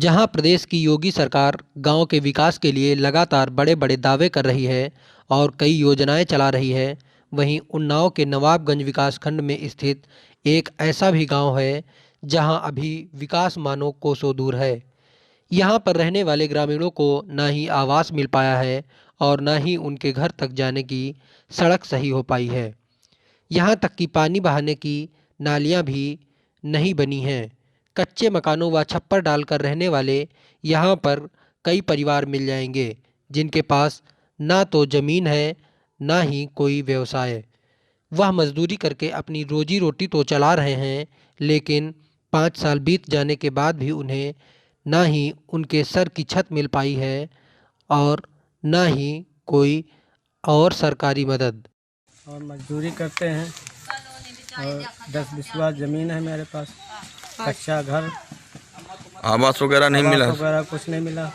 जहां प्रदेश की योगी सरकार गांव के विकास के लिए लगातार बड़े बड़े दावे कर रही है और कई योजनाएं चला रही है, वहीं उन्नाव के नवाबगंज विकासखंड में स्थित एक ऐसा भी गांव है जहां अभी विकास मानो कोसों दूर है। यहां पर रहने वाले ग्रामीणों को न ही आवास मिल पाया है और न ही उनके घर तक जाने की सड़क सही हो पाई है। यहाँ तक कि पानी बहाने की नालियाँ भी नहीं बनी हैं। कच्चे मकानों व छप्पर डालकर रहने वाले यहाँ पर कई परिवार मिल जाएंगे जिनके पास ना तो ज़मीन है ना ही कोई व्यवसाय। वह मजदूरी करके अपनी रोजी रोटी तो चला रहे हैं, लेकिन 5 साल बीत जाने के बाद भी उन्हें ना ही उनके सर की छत मिल पाई है और ना ही कोई और सरकारी मदद। और मजदूरी करते हैं और 10-20 बार ज़मीन है मेरे पास, कच्चा घर, आवास वगैरह नहीं मिला। आवास वगैरह कुछ नहीं मिला।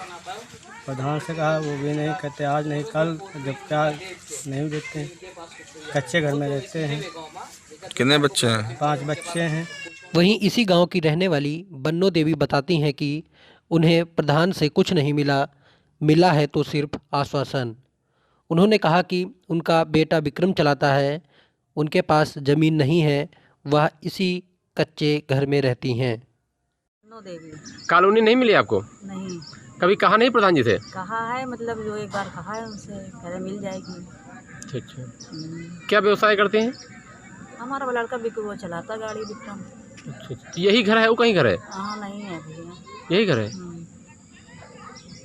प्रधान से कहा, वो भी नहीं कहते आज नहीं कल, जब क्या नहीं देते हैं। कच्चे घर में रहते हैं। कितने बच्चे हैं? 5 बच्चे हैं। वहीं इसी गांव की रहने वाली बन्नो देवी बताती हैं कि उन्हें प्रधान से कुछ नहीं मिला है तो सिर्फ आश्वासन। उन्होंने कहा कि उनका बेटा विक्रम चलाता है, उनके पास ज़मीन नहीं है, वह इसी कच्चे घर में रहती हैं। कॉलोनी नहीं मिली आपको? नहीं। कभी कहा नहीं प्रधान जी से? कहा है, मतलब जो एक बार कहा है उनसे, कह रहे मिल जाएगी। अच्छा। क्या व्यवसाय करते हैं? हमारा लड़का वो चलाता गाड़ी, विक्रम। अच्छा। यही घर है, वो कहीं घर है? हाँ, नहीं है भैया, यही घर है।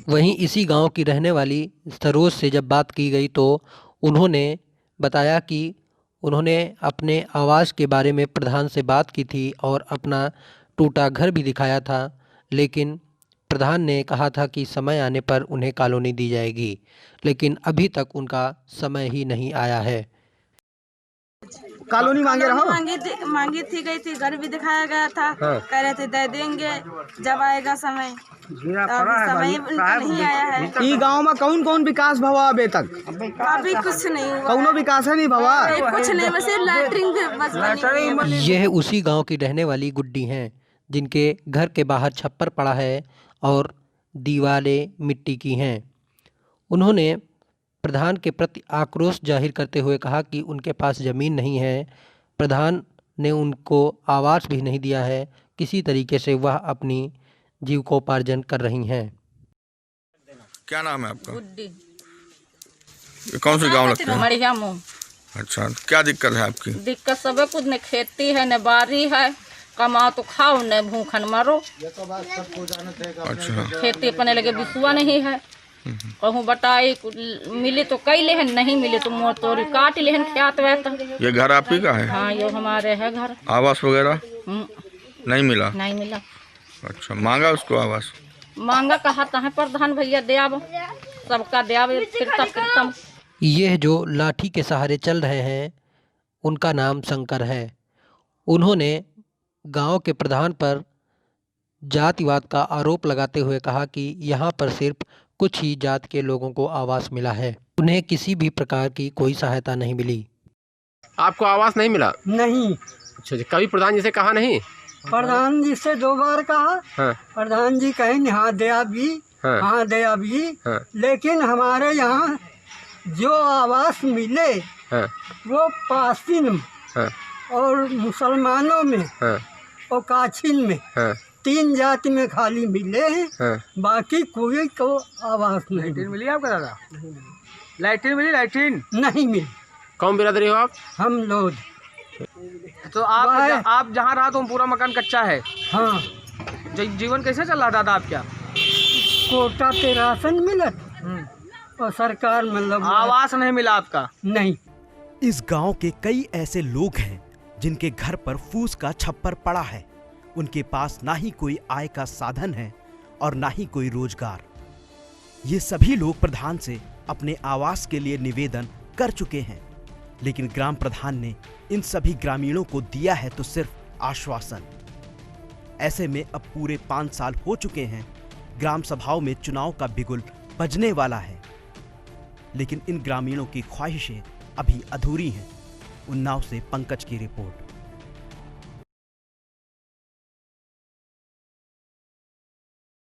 वहीं इसी गांव की रहने वाली सरोज से जब बात की गई तो उन्होंने बताया कि उन्होंने अपने आवास के बारे में प्रधान से बात की थी और अपना टूटा घर भी दिखाया था, लेकिन प्रधान ने कहा था कि समय आने पर उन्हें कॉलोनी दी जाएगी, लेकिन अभी तक उनका समय ही नहीं आया है। कॉलोनी मांगी थी, गई थी, घर भी दिखाया गया था। हाँ। कह रहे थे दे देंगे जब आएगा समय, समय उनका नहीं आया है। ई गांव में कौन कौन विकास भवा अबे तक? अभी कुछ नहीं हुआ। कौनो विकास है नहीं भवा? कुछ नहीं, बस लैट्रिन बस बनी है। यह उसी गांव की रहने वाली गुड्डी हैं जिनके घर के बाहर छप्पर पड़ा है और दीवारें मिट्टी की हैं। उन्होंने प्रधान के प्रति आक्रोश जाहिर करते हुए कहा कि उनके पास ज़मीन नहीं है, प्रधान ने उनको आवास भी नहीं दिया है, किसी तरीके से वह अपनी जीविकोपार्जन कर रही हैं। क्या नाम है आपका? गुड्डी। ये कौन सी गांव लगता है? मड़िया मुँह। अच्छा, क्या दिक्कत है आपकी? दिक्कत सब कुछ, न खेती है न बारी है, कमाओ तो खाओ न भूखन मरो। अच्छा। खेती अपने लगे बिसुआ नहीं है, कहूँ बटाई मिले तो कई लेहन, नहीं मिले तो मोर तोड़ी काट लेहन ख्यात वैसा। ये घर आप ही का है? हाँ, यो हमारे है घर। आवास वगैरह नहीं मिला? नहीं मिला। अच्छा, मांगा उसको आवास? मांगा कहा है प्रधान भैया दे आव, सबका दे आव फिरतम। यह जो लाठी के सहारे चल रहे हैं उनका नाम शंकर है। उन्होंने गांव के प्रधान पर जातिवाद का आरोप लगाते हुए कहा कि यहाँ पर सिर्फ कुछ ही जात के लोगों को आवास मिला है, उन्हें किसी भी प्रकार की कोई सहायता नहीं मिली। आपको आवास नहीं मिला? नहीं। अच्छा। कभी प्रधान जी से कहा नहीं? प्रधान जी से 2 बार कहा। हाँ। प्रधान जी कहें हाँ दे अभी, हाँ। हाँ दे अभी। हाँ। लेकिन हमारे यहाँ जो आवास मिले हाँ। वो पासीन हाँ। और मुसलमानों में हाँ। और काछिन में, हाँ। 3 जाति में खाली मिले हैं। हाँ। बाकी कोई को आवास नहीं मिली आपका दादा? लैट्रिन मिली? लैट्रिन नहीं मिली। कौन बिरादरी हो आप? हम लोग तो आप जहाँ रहा तो पूरा मकान कच्चा है? हाँ। जीवन कैसे चल रहा दादा आपका? कोटा पे राशन मिलत और सरकार मतलब आवास नहीं मिला आपका? नहीं। इस गांव के कई ऐसे लोग हैं जिनके घर पर फूस का छप्पर पड़ा है। उनके पास ना ही कोई आय का साधन है और ना ही कोई रोजगार। ये सभी लोग प्रधान से अपने आवास के लिए निवेदन कर चुके हैं, लेकिन ग्राम प्रधान ने इन सभी ग्रामीणों को दिया है तो सिर्फ आश्वासन। ऐसे में अब पूरे 5 साल हो चुके हैं, ग्राम सभाओं में चुनाव का बिगुल बजने वाला है, लेकिन इन ग्रामीणों की ख्वाहिशें अभी अधूरी हैं। उन्नाव से पंकज की रिपोर्ट।